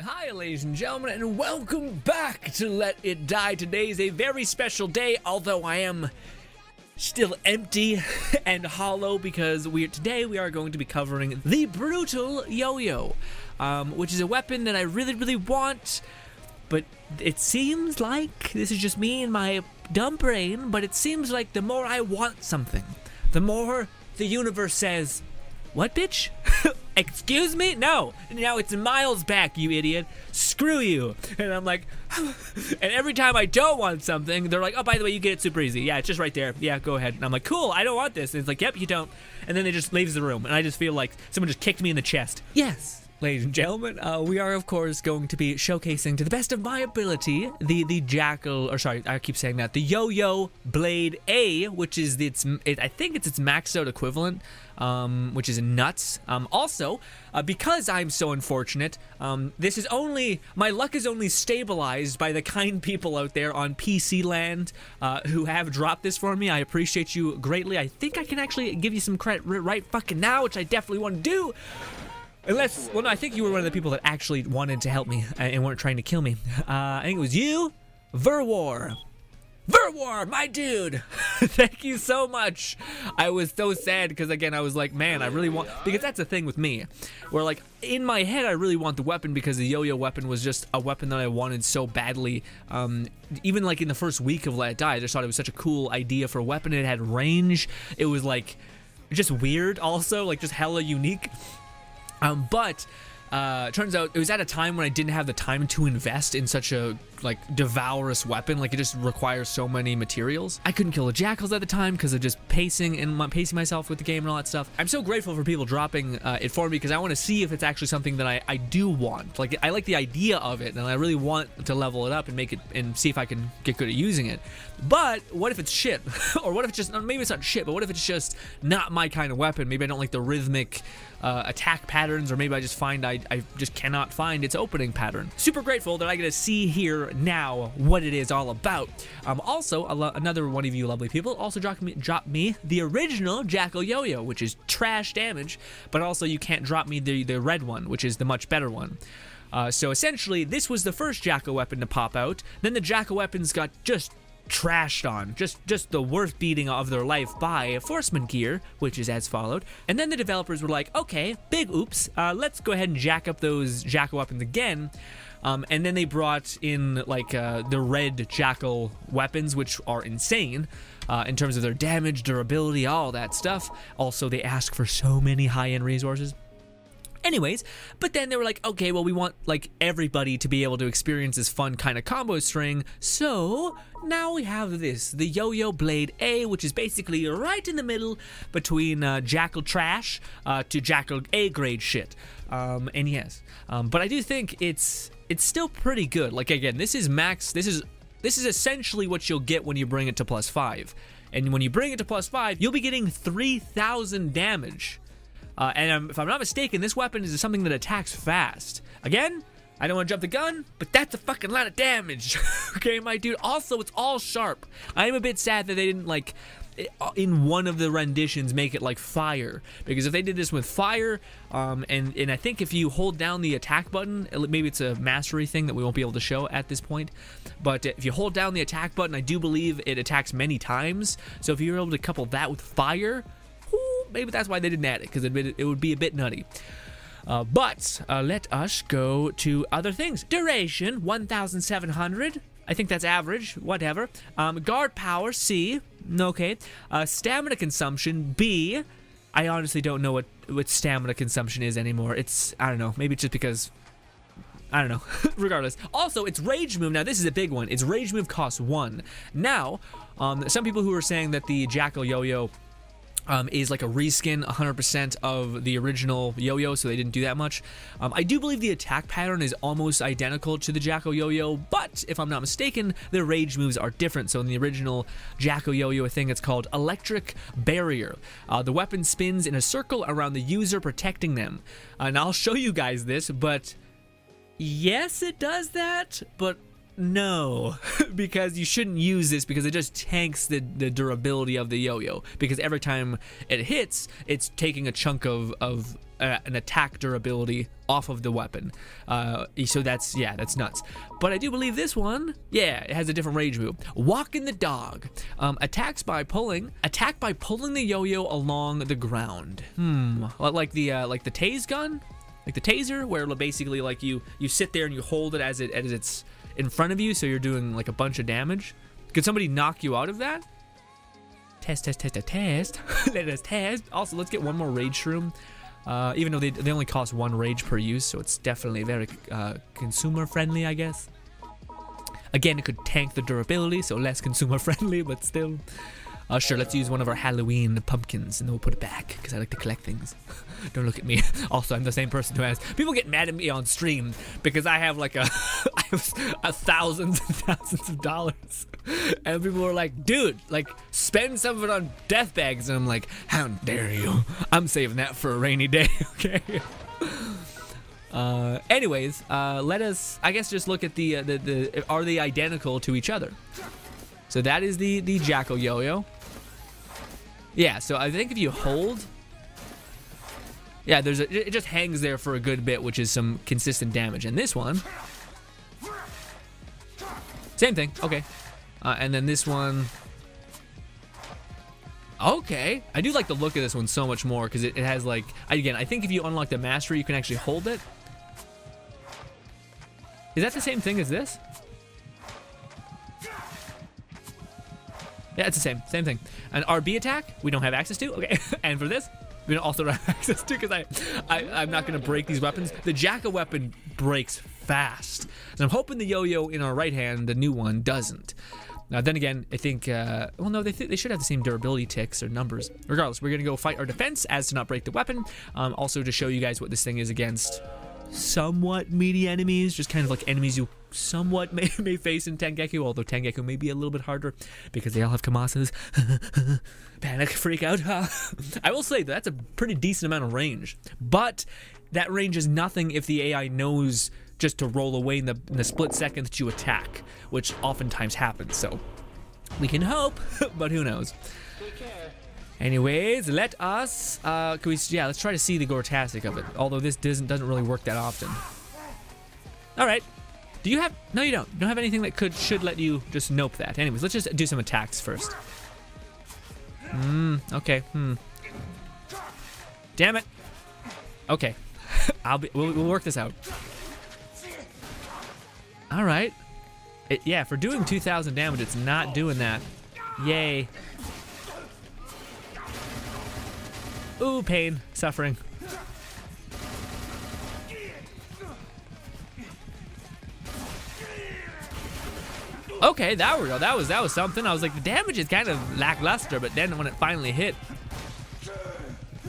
Hi ladies and gentlemen, and welcome back to Let It Die. Today is a very special day, although I am still empty and hollow because today we are going to be covering the brutal yo-yo, which is a weapon that I really want, but it seems like, this is just me and my dumb brain, but it seems like the more I want something, the more the universe says, "What, bitch?" Excuse me? No. Now it's miles back, you idiot. Screw you. And I'm like, and every time I don't want something, they're like, oh, by the way, you get it super easy. Yeah, it's just right there. Yeah, go ahead. And I'm like, cool, I don't want this. And it's like, yep, you don't. And then they just leaves the room. And I just feel like someone just kicked me in the chest. Yes. Ladies and gentlemen, we are of course going to be showcasing to the best of my ability the Jackal, or sorry, I keep saying that, the Yo-Yo Blade A, which is I think it's its maxed out equivalent, which is nuts. Also, because I'm so unfortunate, my luck is only stabilized by the kind people out there on PC land who have dropped this for me. I appreciate you greatly. I think I can actually give you some credit right fucking now, which I definitely want to do. Unless, well, no, I think you were one of the people that actually wanted to help me and weren't trying to kill me. I think it was you, Verwar. Verwar, my dude. Thank you so much. I was so sad because, again, I was like, man, I really want, because that's the thing with me, where, like, in my head, I really want the weapon because the yo-yo weapon was just a weapon that I wanted so badly. Even, like, in the first week of Let It Die, I just thought it was such a cool idea for a weapon. It had range. It was, like, just weird also, like, just hella unique. But turns out it was at a time when I didn't have the time to invest in such a, like, devourous weapon. Like, it just requires so many materials. I couldn't kill the jackals at the time because of just pacing myself with the game and all that stuff. I'm so grateful for people dropping it for me because I want to see if it's actually something that I do want. Like, I like the idea of it, and I really want to level it up and make it, and see if I can get good at using it. But what if it's shit? Or what if it's just, maybe it's not shit, but what if it's just not my kind of weapon? Maybe I don't like the rhythmic attack patterns, or maybe I just find I just cannot find its opening pattern. Super grateful that I get to see here now what it is all about. Also, another one of you lovely people also dropped me the original Jackal Yo-Yo, which is trash damage, but also you can't drop me the red one, which is the much better one. So essentially, this was the first Jackal weapon to pop out. Then the Jackal weapons got just trashed on, just the worst beating of their life by Forceman Gear, which is as followed. And then the developers were like, okay, big oops, let's go ahead and jack up those Jackal weapons again. And then they brought in, like, the red Jackal weapons, which are insane in terms of their damage, durability, all that stuff. Also, they ask for so many high-end resources. Anyways, but then they were like, okay, well, we want, like, everybody to be able to experience this fun kind of combo string, so now we have this, the Yo-Yo Blade A, which is basically right in the middle between Jackal trash to Jackal A-grade shit. And yes, but I do think it's still pretty good. Like, again, this is essentially what you'll get when you bring it to +5. And when you bring it to +5, you'll be getting 3,000 damage. And if I'm not mistaken, this weapon is something that attacks fast. Again, I don't want to jump the gun, but that's a fucking lot of damage. Okay, my dude. Also, it's all sharp. I am a bit sad that they didn't, like, in one of the renditions, make it like fire. Because if they did this with fire, and I think if you hold down the attack button, maybe it's a mastery thing that we won't be able to show at this point, but if you hold down the attack button, I do believe it attacks many times. So if you're able to couple that with fire, maybe that's why they didn't add it, because it would be a bit nutty. But let us go to other things. Duration, 1,700. I think that's average, whatever. Guard power, C. Okay. Stamina consumption, B. I honestly don't know what stamina consumption is anymore. I don't know. Maybe it's just because, I don't know. Regardless. Also, its rage move. Now, this is a big one. Its rage move costs 1. Now, some people who are saying that the Jackal Yo-Yo is like a reskin 100% of the original Yo-Yo, so they didn't do that much. I do believe the attack pattern is almost identical to the Jackal Yo-Yo, but if I'm not mistaken, the rage moves are different. So in the original Jackal Yo-Yo, I think it's called Electric Barrier. The weapon spins in a circle around the user, protecting them. And I'll show you guys this, but yes, it does that, but no, because you shouldn't use this because it just tanks the durability of the yo-yo, because every time it hits, it's taking a chunk of an attack durability off of the weapon. So that's nuts. But I do believe this one, yeah, it has a different rage move. Walking the dog. Attack by pulling the yo-yo along the ground. Like the tase gun? Like the taser, where basically like you sit there and you hold it as it's in front of you, so you're doing like a bunch of damage. Could somebody knock you out of that? Test. Let us test. Also, let's get one more rage shroom. Even though they only cost 1 rage per use, so it's definitely very consumer friendly, I guess. Again, it could tank the durability, so less consumer friendly, but still. Sure, let's use one of our Halloween pumpkins, and then we'll put it back, because I like to collect things. Don't look at me. Also, I'm the same person who has... People get mad at me on stream, because I have like I have thousands and thousands of dollars. And people are like, dude, like, spend some of it on death bags. And I'm like, how dare you? I'm saving that for a rainy day, okay? Anyways, let us, I guess, just look at the are they identical to each other? So that is the Jackal Yo-Yo. Yeah, so I think if you hold... Yeah, it just hangs there for a good bit, which is some consistent damage. And this one... Same thing, okay. And then this one... Okay, I do like the look of this one so much more, because it has like... Again, I think if you unlock the mastery, you can actually hold it. Is that the same thing as this? Yeah, it's the same thing. An RB attack, we don't have access to. Okay, and for this, we don't also have access to, because I'm not gonna break these weapons. The Jackal weapon breaks fast, and I'm hoping the yo-yo in our right hand, the new one, doesn't. Now, then again, I think, well, no, they should have the same durability ticks or numbers. Regardless, we're gonna go fight our defense as to not break the weapon. Also to show you guys what this thing is against somewhat meaty enemies, just kind of like enemies you somewhat may face in Tengeku, although Tengeku may be a little bit harder because they all have Kamasas. Panic, freak out. I will say that's a pretty decent amount of range, but that range is nothing if the AI knows just to roll away in the split second that you attack, which oftentimes happens. So we can hope, but who knows. Anyways, let us let's try to see the Gortastic of it, although this doesn't really work that often. All right. Do you have... No, you don't. You don't have anything that should let you just nope that. Anyways, let's just do some attacks first. Okay. Damn it. Okay. We'll work this out. All right. Yeah, for doing 2,000 damage, it's not doing that. Yay. Ooh, pain, suffering. Okay, that was something. I was like, the damage is kind of lackluster, but then when it finally hit,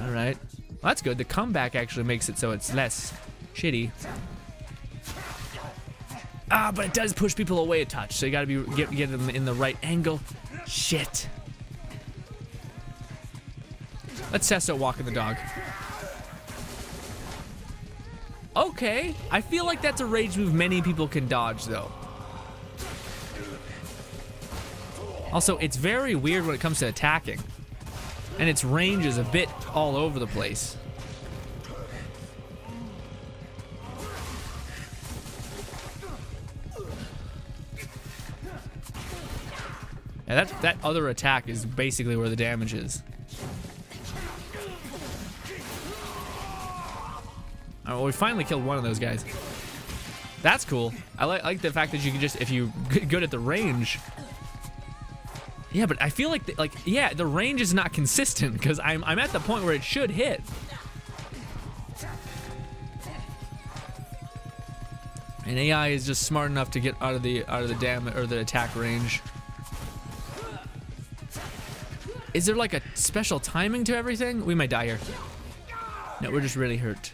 all right, well, that's good. The comeback actually makes it so it's less shitty. But it does push people away a touch, so you gotta get them in the right angle. Shit. Let's test out walking the dog. Okay, I feel like that's a rage move many people can dodge, though. Also, it's very weird when it comes to attacking, and its range is a bit all over the place. Yeah, that other attack is basically where the damage is. All right, well, we finally killed one of those guys. That's cool. I like the fact that you can just, if you're good at the range. Yeah, but I feel like, yeah, the range is not consistent, because I'm at the point where it should hit. And AI is just smart enough to get out of the damage or the attack range. Is there like a special timing to everything? We might die here. No, we're just really hurt.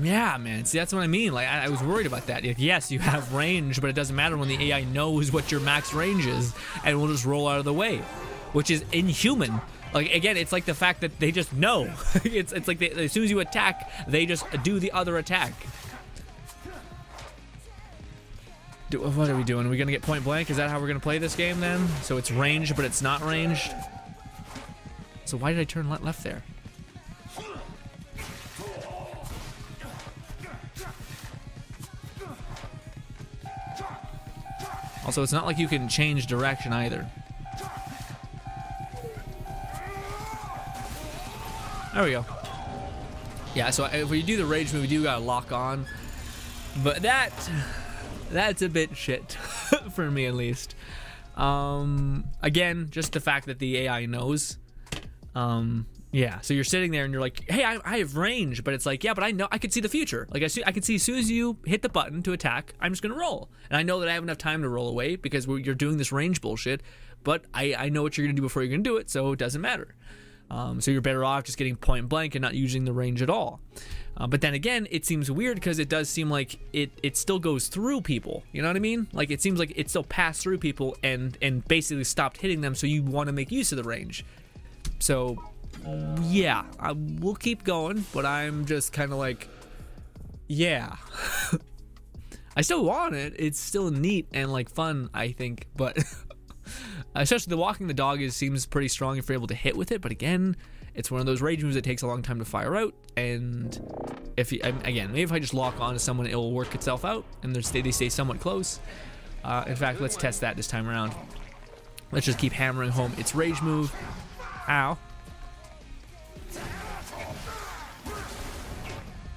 Yeah, man. See, that's what I mean. Like, I was worried about that. Like, yes, you have range, but it doesn't matter when the AI knows what your max range is and will just roll out of the way, which is inhuman. Like, again, it's like the fact that they just know. It's like as soon as you attack, they just do the other attack. What are we doing? Are we gonna get point blank? Is that how we're gonna play this game then? So it's ranged, but it's not ranged. So why did I turn left there? Also, it's not like you can change direction either. There we go. Yeah, so if we do the rage move, we do gotta lock on. But that's a bit shit for me at least. Again, just the fact that the AI knows. Yeah, so you're sitting there and you're like, hey, I have range, but it's like, yeah, but I know I could see the future. Like I can see as soon as you hit the button to attack, I'm just gonna roll, and I know that I have enough time to roll away because you're doing this range bullshit. But I know what you're gonna do before you're gonna do it, so it doesn't matter. So you're better off just getting point blank and not using the range at all. But then again, it seems weird because it does seem like it still goes through people. You know what I mean? Like it seems like it still passed through people and basically stopped hitting them. So you want to make use of the range. So yeah, we'll keep going, but I'm just kind of like, yeah. I still want it. It's still neat and like fun, I think, but especially the walking the dog seems pretty strong if you're able to hit with it. But again, it's one of those rage moves that takes a long time to fire out. And again, maybe if I just lock on to someone, it will work itself out, and they stay somewhat close. In fact, let's test that this time around. Let's just keep hammering home its rage move. Ow.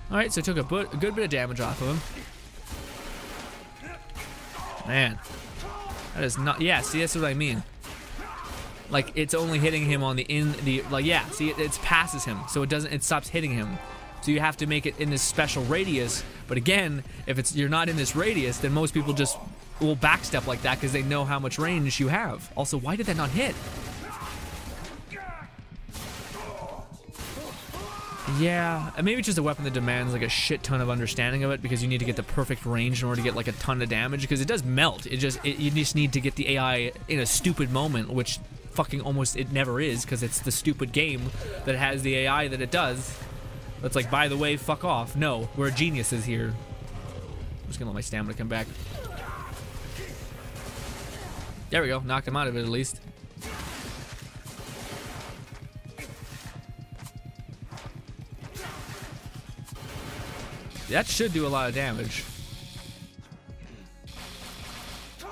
Alright, so it took a good bit of damage off of him. Man. That is not, yeah, see, that's what I mean. Like, it's only hitting him on like, yeah, see, it passes him, so it stops hitting him. So you have to make it in this special radius. But again, if you're not in this radius, then most people just will backstep like that because they know how much range you have. Also, why did that not hit? Yeah, maybe it's just a weapon that demands like a shit ton of understanding of it, because you need to get the perfect range in order to get like a ton of damage, because it does melt. You just need to get the AI in a stupid moment, which fucking almost it never is, because it's the stupid game that has the AI that it does. That's like, by the way, fuck off. No, we're geniuses here. I'm just gonna let my stamina come back. There we go, knocked him out of it at least. That should do a lot of damage.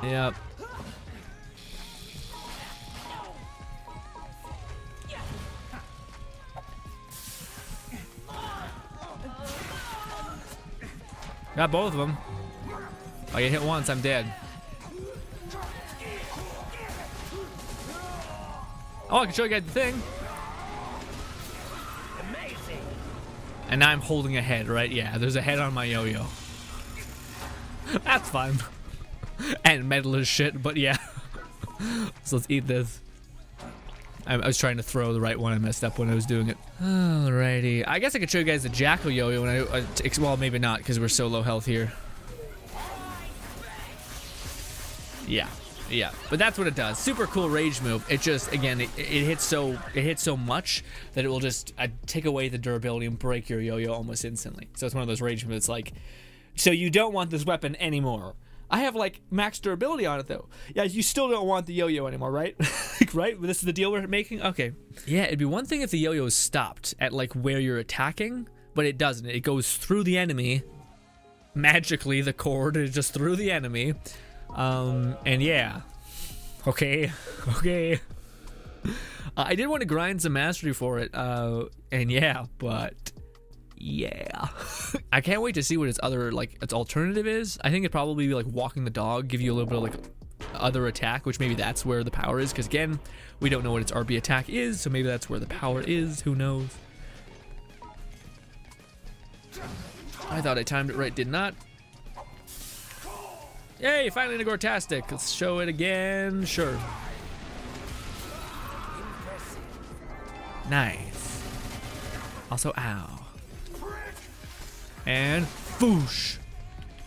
Yep. Got both of them. If I get hit once, I'm dead. Oh, I can show you guys the thing. And now I'm holding a head, right? Yeah, there's a head on my yo-yo. That's fun. And metal as shit, but yeah. So let's eat this. I was trying to throw the right one. I messed up when I was doing it. Alrighty. I guess I could show you guys the Jackal yo-yo. Well, maybe not, because we're so low health here. Yeah. Yeah, but that's what it does. Super cool rage move. It just, again, it hits so much that it will just take away the durability and break your yo-yo almost instantly. So it's one of those rage moves. It's like, so you don't want this weapon anymore. I have like max durability on it though. Yeah, you still don't want the yo-yo anymore, right? Right? This is the deal we're making? Okay. Yeah, it'd be one thing if the yo-yo stopped at like where you're attacking, but it doesn't. It goes through the enemy. Magically, the cord is just through the enemy. And yeah. Okay. I did want to grind some mastery for it, and yeah, but yeah. I can't wait to see what its other, like, its alternative is. I think it'd probably be like walking the dog, give you a little bit of like other attack, which maybe that's where the power is, because again, we don't know what its RB attack is, so maybe that's where the power is, who knows. I thought I timed it right, did not. Yay, finally in a Gortastic. Let's show it again. Sure. Nice. Also, ow. And foosh.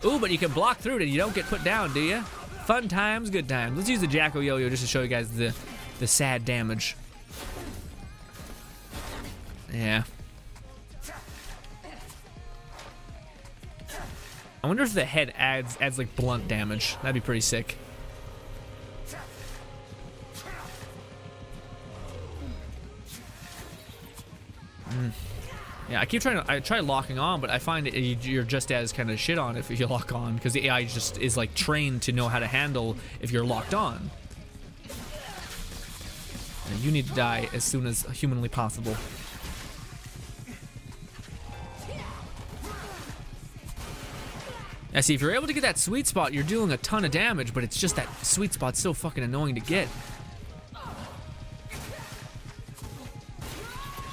Ooh, but you can block through it and you don't get put down, do you? Fun times, good times. Let's use the Jackal yo-yo just to show you guys the sad damage. Yeah. I wonder if the head adds like blunt damage. That'd be pretty sick. Yeah, I try locking on, but I find you're just as kind of shit on if you lock on, because the AI just is like trained to know how to handle if you're locked on. And you need to die as soon as humanly possible. Now see, if you're able to get that sweet spot, you're doing a ton of damage, but it's just that sweet spot's so fucking annoying to get.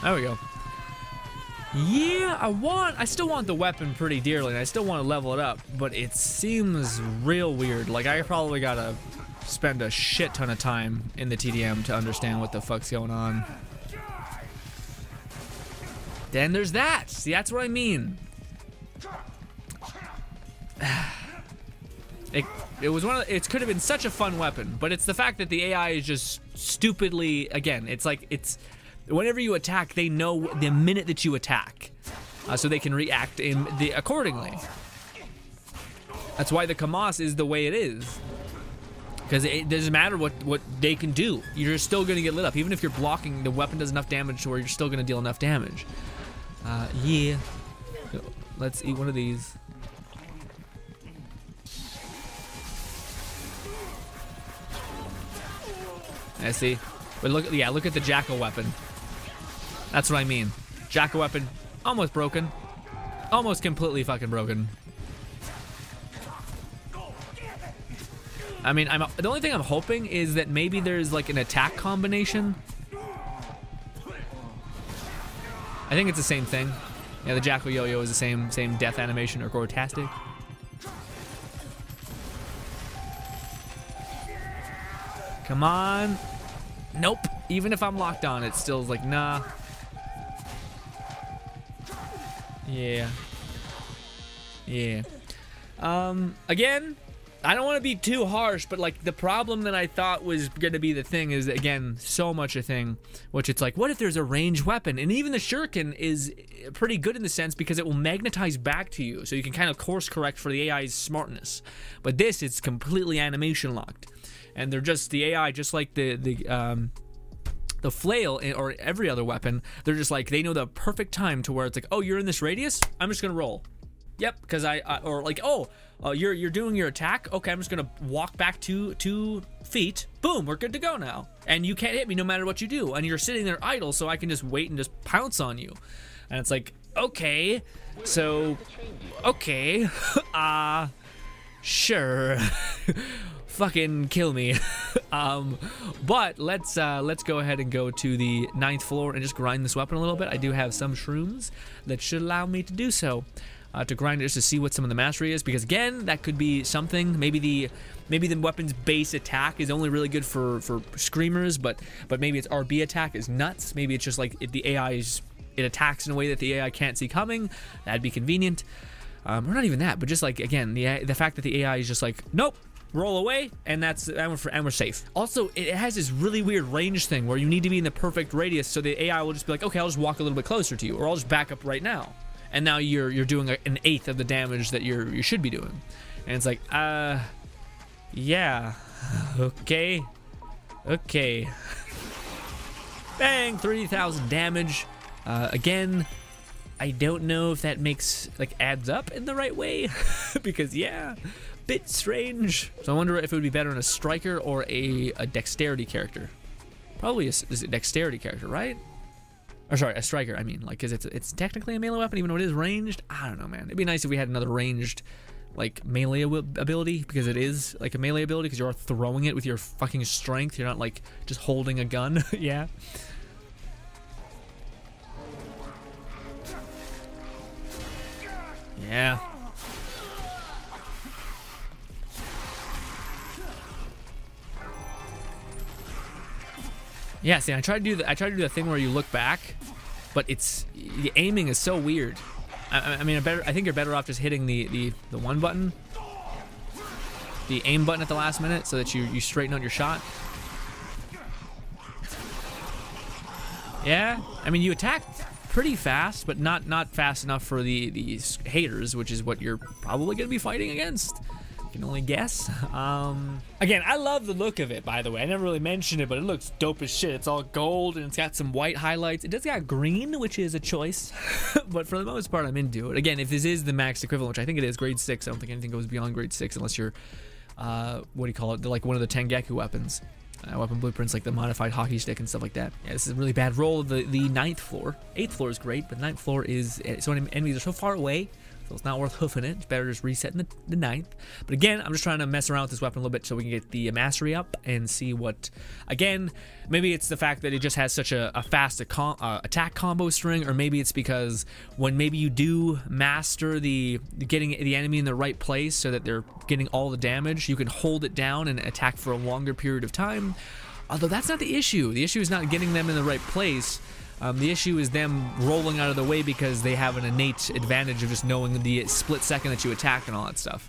There we go. Yeah, I still want the weapon pretty dearly, and I still want to level it up, but it seems real weird. Like, I probably gotta spend a shit ton of time in the TDM to understand what the fuck's going on. Then there's that. See, that's what I mean. It could have been such a fun weapon, but it's the fact that the AI is just stupidly, again, it's whenever you attack, they know the minute that you attack, so they can react accordingly. That's why the Kamas is the way it is, because it doesn't matter what they can do. You're still gonna get lit up, even if you're blocking. The weapon does enough damage to where you're still gonna deal enough damage. Yeah. So, let's eat one of these. I see. But look at the Jackal weapon. That's what I mean. Jackal weapon, almost broken. Almost completely fucking broken. I mean, the only thing I'm hoping is that maybe there's like an attack combination. I think it's the same thing. Yeah, the Jackal Yo-Yo is the same death animation or gore-tastic. Come on. Nope. Even if I'm locked on, it still is like, nah. Yeah. Yeah. Again, I don't want to be too harsh, but like the problem that I thought was going to be the thing is, again, so much a thing, which it's like, what if there's a ranged weapon? And even the shuriken is pretty good in the sense because it will magnetize back to you, so you can kind of course correct for the AI's smartness. But this is completely animation locked. And they're just, the AI, just like the flail or every other weapon, they're just like, they know the perfect time to where it's like, oh, you're in this radius? I'm just gonna roll. Yep, because or like, oh, you're doing your attack? Okay, I'm just gonna walk back 2 feet. Boom, we're good to go now. And you can't hit me no matter what you do. And you're sitting there idle, so I can just wait and just pounce on you. And it's like, okay, so, okay, sure. Fucking kill me. But let's go ahead and go to the 9th floor and just grind this weapon a little bit. I do have some shrooms that should allow me to do so, to grind it just to see what some of the mastery is, because again, that could be something. Maybe the weapon's base attack is only really good for screamers, but maybe its RB attack is nuts. Maybe it's just like it attacks in a way that the AI can't see coming. That'd be convenient. Or not even that, but just like, again, the fact that the AI is just like, nope, roll away, and we're safe. Also, it has this really weird range thing where you need to be in the perfect radius, so the AI will just be like, okay, I'll just walk a little bit closer to you, or I'll just back up right now. And now you're doing an 1/8 of the damage that you should be doing. And it's like, yeah, okay. Bang, 3,000 damage. Again, I don't know if that adds up in the right way, because yeah, bit strange. So I wonder if it would be better in a striker or a dexterity character. Probably is a dexterity character, right? Or sorry, a striker, I mean, like, because it's technically a melee weapon, even though it is ranged. I don't know, man. It'd be nice if we had another ranged, like, melee ability, because it is, like, a melee ability, because you're throwing it with your fucking strength. You're not, like, just holding a gun. Yeah. Yeah. Yeah, see, I tried to do the thing where you look back, but the aiming is so weird. I mean, I think you're better off just hitting the one button, the aim button at the last minute, so that you straighten out your shot. Yeah, I mean, you attack pretty fast, but not fast enough for the haters, which is what you're probably going to be fighting against. Can only guess. Again, I love the look of it, by the way. I never really mentioned it, but it looks dope as shit. It's all gold and it's got some white highlights. It does got green, which is a choice, but for the most part, I'm into it. Again, if this is the max equivalent, which I think it is, grade 6, I don't think anything goes beyond grade 6 unless you're, what do you call it? They're like one of the Tengeku weapons. Weapon blueprints like the modified hockey stick and stuff like that. Yeah, this is a really bad roll of the 9th floor. 8th floor is great, but 9th floor is, so enemies are so far away, so it's not worth hoofing it. It's better just resetting the 9th. But again, I'm just trying to mess around with this weapon a little bit so we can get the mastery up and see what, again, maybe it's the fact that it just has such a fast attack combo string, or maybe it's because when maybe you do master getting the enemy in the right place so that they're getting all the damage, you can hold it down and attack for a longer period of time. Although that's not the issue. The issue is not getting them in the right place. The issue is them rolling out of the way because they have an innate advantage of just knowing the split second that you attack and all that stuff.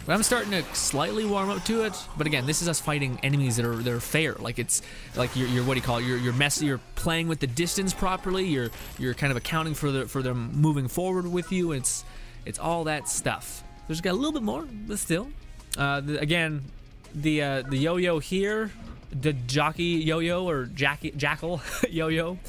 But I'm starting to slightly warm up to it. But again, this is us fighting enemies that are fair. Like it's like you're what do you call it? You're messy. You're playing with the distance properly. You're kind of accounting for them moving forward with you. It's all that stuff. There's got a little bit more, but still. Again, the yo-yo here. The jockey yo-yo or jackal yo-yo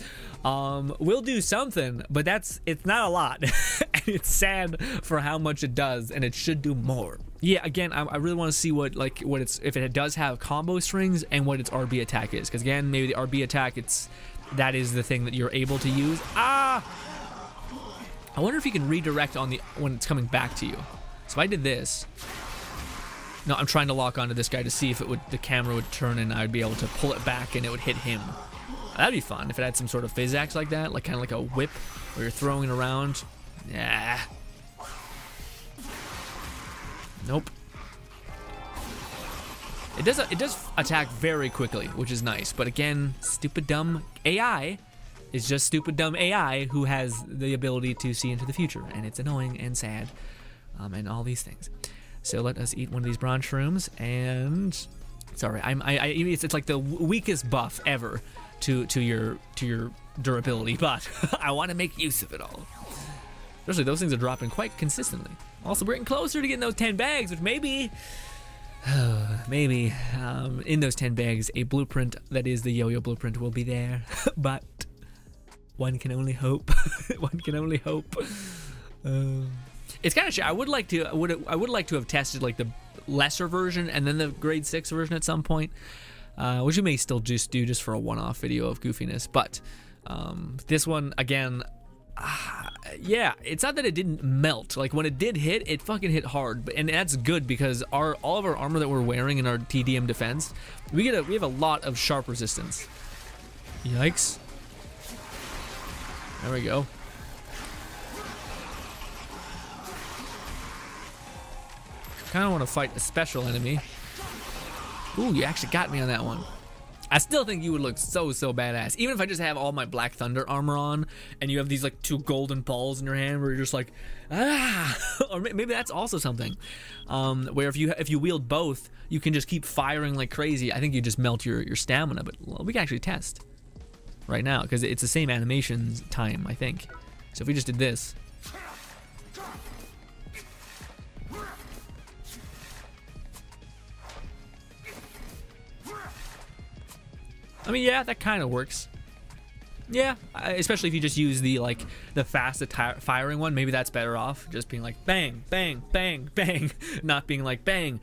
will do something, but it's not a lot. And it's sad for how much it does, and it should do more. Yeah, again, I really want to see what if it does have combo strings and what its RB attack is, because again, maybe the RB attack that is the thing that you're able to use. I wonder if you can redirect when it's coming back to you. So if I did this. No, I'm trying to lock onto this guy to see if the camera would turn and I'd be able to pull it back and it would hit him. That'd be fun if it had some sort of physics like that, like kind of like a whip where you're throwing it around. Yeah. Nope. It does attack very quickly, which is nice. But again, stupid dumb AI is just stupid dumb AI who has the ability to see into the future, and it's annoying and sad, and all these things. So let us eat one of these bronze shrooms, and sorry, it's like the weakest buff ever to your durability, but I want to make use of it all. Especially those things are dropping quite consistently. Also, we're getting closer to getting those 10 bags, which maybe in those 10 bags, a blueprint that is the yo-yo blueprint will be there, but one can only hope. One can only hope. It's kind of shit. I would like to have tested like the lesser version and then the grade 6 version at some point, which we may still just do just for a one-off video of goofiness. But this one again, yeah, it's not that it didn't melt. Like when it did hit, it fucking hit hard. And that's good because all of our armor that we're wearing in our TDM defense, we have a lot of sharp resistance. Yikes! There we go. Kind of want to fight a special enemy. Ooh, you actually got me on that one. I still think you would look so badass, even if I just have all my Black Thunder armor on and you have these like 2 golden balls in your hand where you're just like, ah. Or maybe that's also something where if you wield both, you can just keep firing like crazy. I think you just melt your stamina, but well, we can actually test right now because it's the same animation time, I think. So if we just did this. I mean, yeah, that kind of works. Yeah, especially if you just use the fast firing one, maybe that's better off. Just being like bang, bang, bang, bang, not being like bang,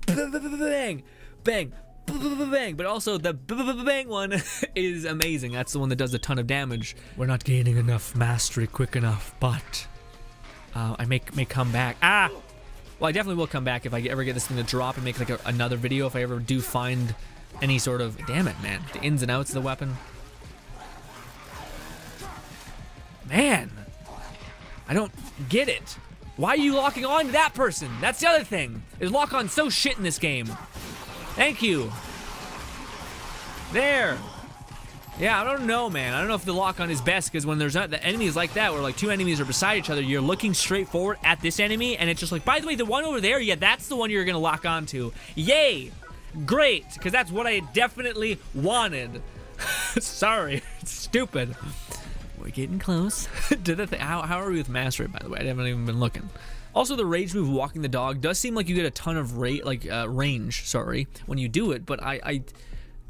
bang, bang, bang. But also the bang one is amazing. That's the one that does a ton of damage. We're not gaining enough mastery quick enough, but I may come back. Well, I definitely will come back if I ever get this thing to drop and make like another video if I ever do find any sort of, damn it, man, the ins and outs of the weapon. Man, I don't get it. Why are you locking on to that person? That's the other thing. Is lock on so shit in this game. Thank you. There. Yeah, I don't know, man. I don't know if the lock on is best because when there's not the enemies like that where like 2 enemies are beside each other, you're looking straight forward at this enemy and it's just like, by the way, the one over there, yeah, that's the one you're gonna lock on to. Yay. Great, because that's what I definitely wanted. Sorry, it's stupid. We're getting close to the thing. How are we with mastery, by the way? I haven't even been looking. Also, the rage move, walking the dog, does seem like you get a ton of range, sorry, when you do it. But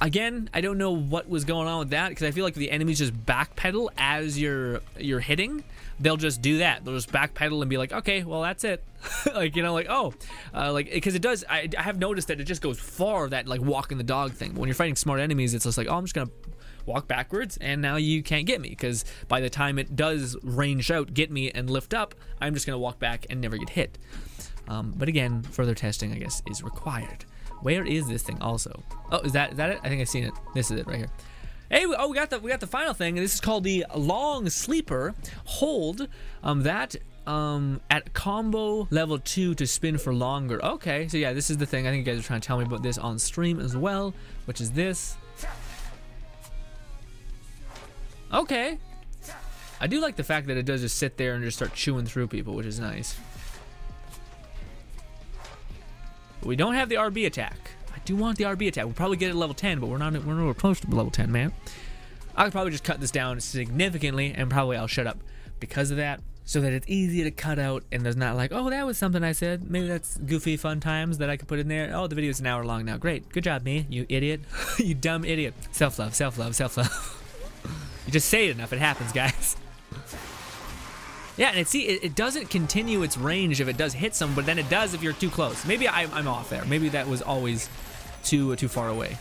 again, I don't know what was going on with that, because I feel like the enemies just backpedal as you're hitting. They'll just do that. They'll just backpedal and be like, okay, well, that's it. Like, you know, like, oh, like, because it does, I have noticed that it just goes far, that, like, walking the dog thing. But when you're fighting smart enemies, it's just like, oh, I'm just going to walk backwards, and now you can't get me, because by the time it does range out, get me, and lift up, I'm just going to walk back and never get hit. But again, further testing, I guess, is required. Where is this thing also? Oh, is that it? I think I've seen it. This is it right here. Hey, we got the final thing, and this is called the long sleeper. Hold that at combo level 2 to spin for longer. Okay, so yeah, this is the thing. I think you guys are trying to tell me about this on stream as well, which is this. Okay. I do like the fact that it does just sit there and just start chewing through people, which is nice. But we don't have the RB attack. I do want the RB attack. We'll probably get it at level 10, but we're nowhere close to level 10, man. I could probably just cut this down significantly, and probably I'll shut up because of that, so that it's easy to cut out, and there's not like, oh, that was something I said. Maybe that's goofy fun times that I could put in there. Oh, the video's an hour long now. Great. Good job, me, you idiot. You dumb idiot. Self-love, self-love, self-love. You just say it enough, it happens, guys. Yeah, and it doesn't continue its range if it does hit someone, but then it does if you're too close. Maybe I'm off there. Maybe that was always too far away.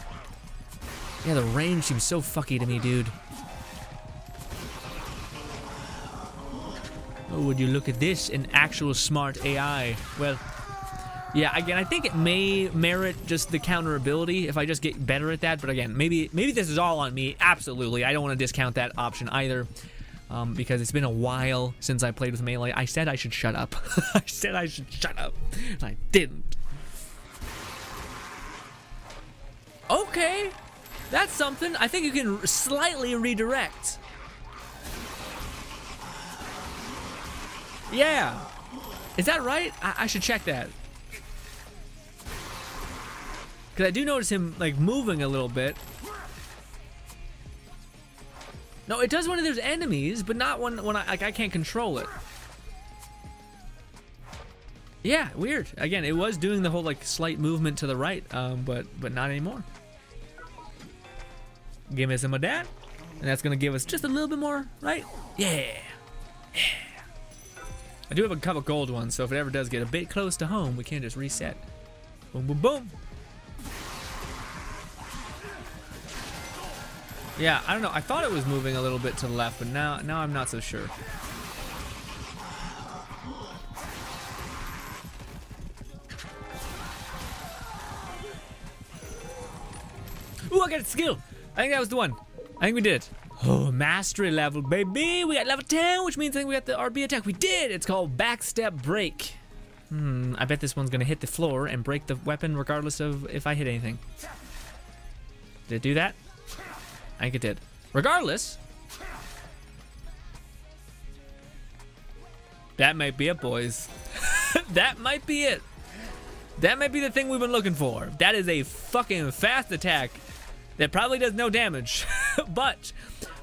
Yeah, the range seems so fucky to me, dude. Oh, would you look at this? An actual smart AI. Well, yeah, again, I think it may merit just the counter ability if I just get better at that. But again, maybe this is all on me. Absolutely, I don't want to discount that option either, because it's been a while since I played with melee. I said I should shut up. I said I should shut up, and I didn't. Okay, that's something. I think you can slightly redirect. Yeah, is that right? I should check that. Because I do notice him, like, moving a little bit. No, it does when there's enemies, but not when I can't control it. Yeah, weird. Again, it was doing the whole, like, slight movement to the right, but not anymore. Give me some of that, and that's going to give us just a little bit more, right? Yeah. Yeah. I do have a couple gold ones, so if it ever does get a bit close to home, we can just reset. Boom, boom, boom. Yeah, I don't know. I thought it was moving a little bit to the left, but now I'm not so sure. Ooh, I got a skill. I think that was the one. I think we did it. Oh, mastery level, baby. We got level 10, which means I think we got the RB attack. We did. It's called backstep break. I bet this one's gonna hit the floor and break the weapon regardless of if I hit anything. Did it do that? I think it did. Regardless, that might be it, boys. That might be it. That might be the thing we've been looking for. That is a fucking fast attack that probably does no damage, but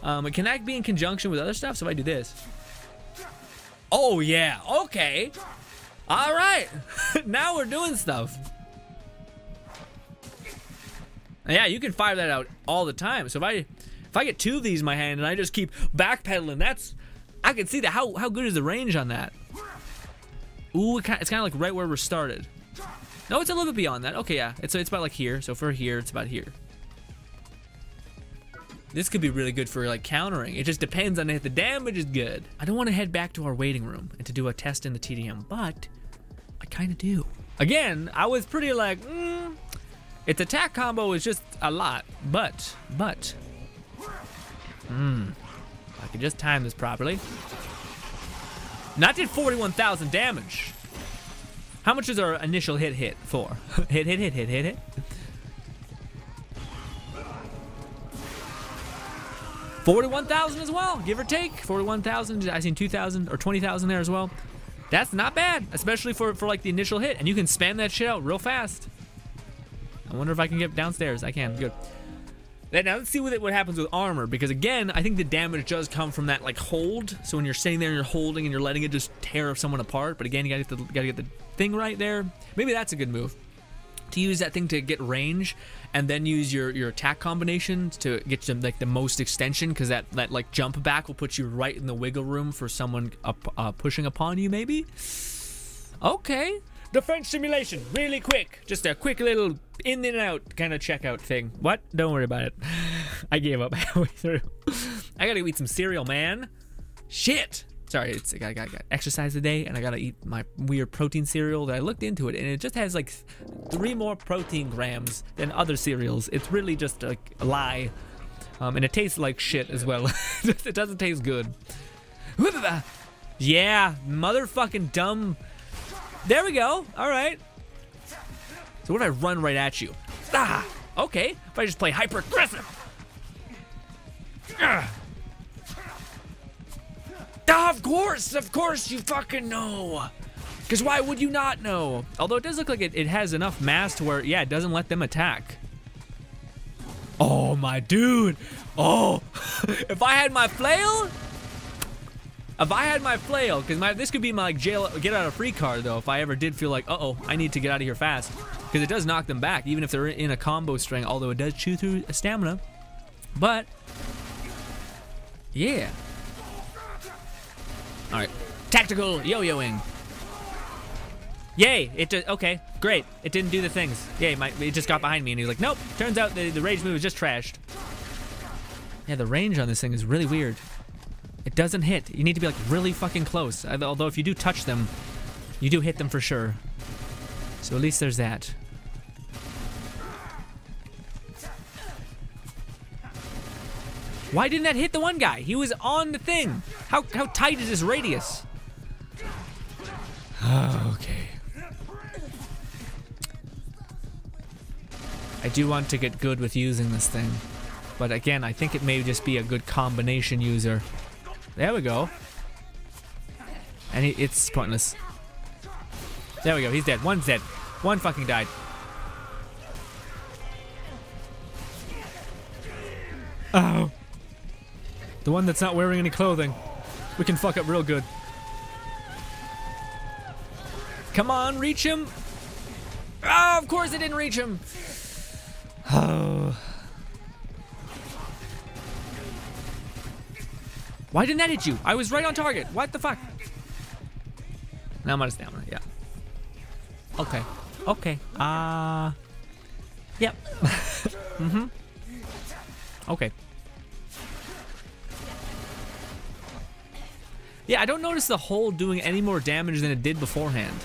can that be in conjunction with other stuff? So if I do this. Oh yeah, okay. All right, now we're doing stuff. Yeah, you can fire that out all the time. So if I get 2 of these in my hand and I just keep backpedaling, I can see that. How good is the range on that? Ooh, it's kind of like right where we started. No, it's a little bit beyond that. Okay, yeah, it's about like here. So for here, it's about here. This could be really good for like countering. It just depends on if the damage is good. I don't want to head back to our waiting room and to do a test in the TDM, but I kind of do. Again, I was pretty like, its attack combo is just a lot, but I could just time this properly. Not did 41,000 damage. How much is our initial hit for? hit. 41,000 as well, give or take. 41,000. I seen 2,000 or 20,000 there as well. That's not bad, especially for like the initial hit, and you can spam that shit out real fast. I wonder if I can get downstairs. I can. Good. Now let's see what happens with armor, because again, I think the damage does come from that like hold. So when you're sitting there and you're holding and you're letting it just tear someone apart, but again, you gotta get the thing right there. Maybe that's a good move, to use that thing to get range, and then use your attack combinations to get some like the most extension, because that like jump back will put you right in the wiggle room for someone pushing upon you. Maybe. Okay. Defense simulation, really quick. Just a quick little in and out kind of checkout thing. What? Don't worry about it. I gave up halfway through. I gotta eat some cereal, man. Shit. Sorry, I got exercise today, and I gotta eat my weird protein cereal that I looked into it, and it just has like 3 more protein grams than other cereals. It's really just a lie. And it tastes like shit as well. It doesn't taste good. Yeah, motherfucking dumb. There we go. All right. So what if I run right at you? Ah, okay. If I just play hyper aggressive. Ah, of course you fucking know. Because why would you not know? Although it does look like it has enough mass to where, yeah, it doesn't let them attack. Oh, my dude. Oh, if I had my flail. Because this could be my jail get out of free card though. If I ever did feel like, uh-oh, I need to get out of here fast, because it does knock them back, even if they're in a combo string. Although it does chew through a stamina, but yeah. All right, tactical yo-yoing. Yay! Okay, great. It didn't do the things. Yay! It just got behind me, and he was like, nope. Turns out the rage move was just trashed. Yeah, the range on this thing is really weird. It doesn't hit. You need to be like really fucking close. Although if you do touch them, you do hit them for sure. So at least there's that. Why didn't that hit the one guy? He was on the thing. How tight is this radius? Okay. I do want to get good with using this thing. But again, I think it may just be a good combination user. There we go. And it's pointless. There we go, he's dead. One's dead. One fucking died. Oh. The one that's not wearing any clothing. We can fuck up real good. Come on, reach him. Oh, of course it didn't reach him. Oh. Why didn't that hit you? I was right on target. What the fuck? Now I'm out of stamina. Yeah. Okay. Okay. Yep. Mm-hmm. Okay. Yeah, I don't notice the hole doing any more damage than it did beforehand.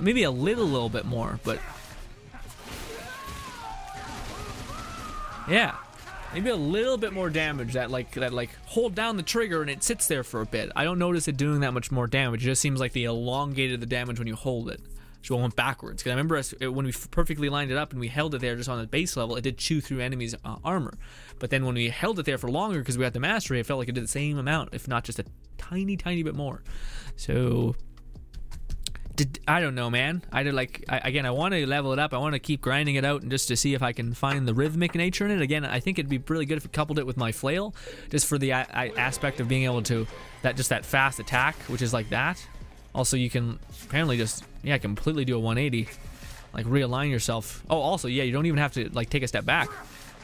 Maybe a little bit more, but yeah. Maybe a little bit more damage. That hold down the trigger and it sits there for a bit. I don't notice it doing that much more damage. It just seems like they elongated the damage when you hold it. So it went backwards. Because I remember when we perfectly lined it up and we held it there just on the base level, it did chew through enemies' armor. But then when we held it there for longer because we got the mastery, it felt like it did the same amount, if not just a tiny bit more. So I don't know, man. Again, I want to level it up. I want to keep grinding it out and just to see if I can find the rhythmic nature in it. Again, I think it'd be really good if it coupled it with my flail, just for the aspect of being able to that fast attack, which is like that. Also, you can apparently just completely do a 180, like realign yourself. Oh, also, yeah, you don't even have to like take a step back.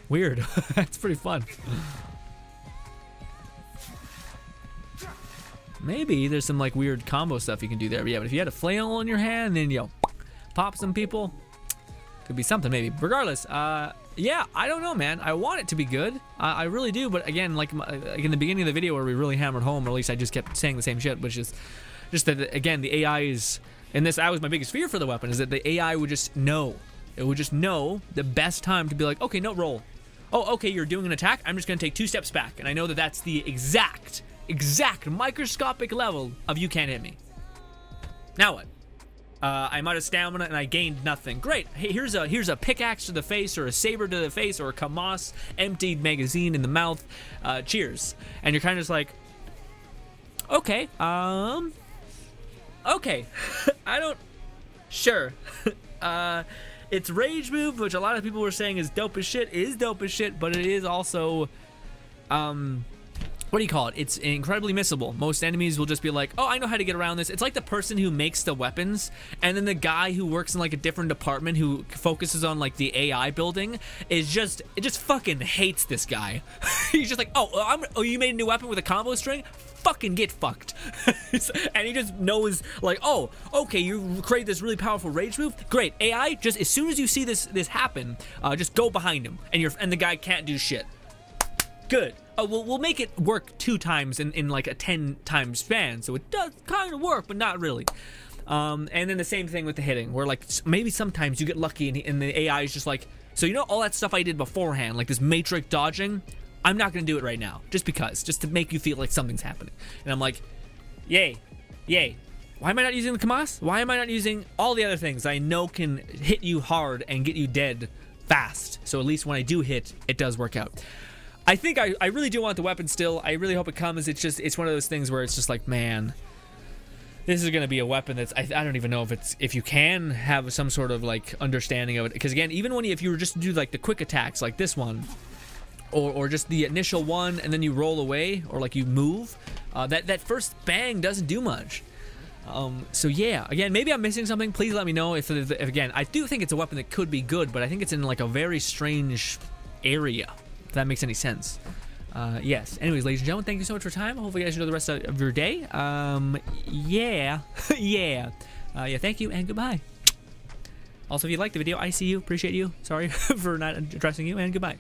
Weird. That's pretty fun. Maybe there's some like weird combo stuff you can do there. But yeah, but if you had a flail in your hand, then pop some people, could be something maybe. Regardless, yeah, I don't know, man. I want it to be good. I really do. But again, like in the beginning of the video where we really hammered home, or at least I just kept saying the same shit, which is just that again, the AI is, and that was my biggest fear for the weapon, is that the AI would just know. It would just know the best time to be like, okay, no, roll. Oh, okay, you're doing an attack. I'm just gonna take 2 steps back, and I know that that's the exact microscopic level of you can't hit me. Now what? I'm out of stamina and I gained nothing. Great. Hey, here's a pickaxe to the face, or a saber to the face, or a Kamas emptied magazine in the mouth. Cheers. And you're kind of just like, okay, okay. I don't. Sure. its rage move, which a lot of people were saying is dope as shit, is dope as shit, but it is also, what do you call it? It's incredibly missable. Most enemies will just be like, oh, I know how to get around this. It's like the person who makes the weapons, and then the guy who works in like a different department who focuses on like the AI building is just, it just fucking hates this guy. He's just like, oh, you made a new weapon with a combo string? Fucking get fucked. And he just knows like, oh, okay, you create this really powerful rage move. Great, AI, just as soon as you see this happen, just go behind him, and the guy can't do shit. Good. We'll make it work 2 times in like a 10 time span, so it does kind of work, but not really. And then the same thing with the hitting, where like maybe sometimes you get lucky and the AI is just like, so you know all that stuff I did beforehand, like this matrix dodging, I'm not gonna do it right now, just to make you feel like something's happening. And I'm like, yay. Why am I not using the Kamas? Why am I not using all the other things I know can hit you hard and get you dead fast? So at least when I do hit, it does work out. I think I really do want the weapon still. I really hope it comes. It's one of those things where it's just like, man, this is gonna be a weapon that's I don't even know if you can have some sort of like understanding of it, because again, even if you were just to do like the quick attacks like this one, or just the initial one and then you roll away, or like you move, that first bang doesn't do much. So yeah, again, maybe I'm missing something. Please let me know if again, I do think it's a weapon that could be good, but I think it's in like a very strange area. If that makes any sense. Yes. Anyways, ladies and gentlemen, thank you so much for your time. Hopefully you guys enjoy the rest of your day. Yeah. Yeah, thank you and goodbye. Also, if you liked the video, I see you, appreciate you. Sorry for not addressing you, and goodbye.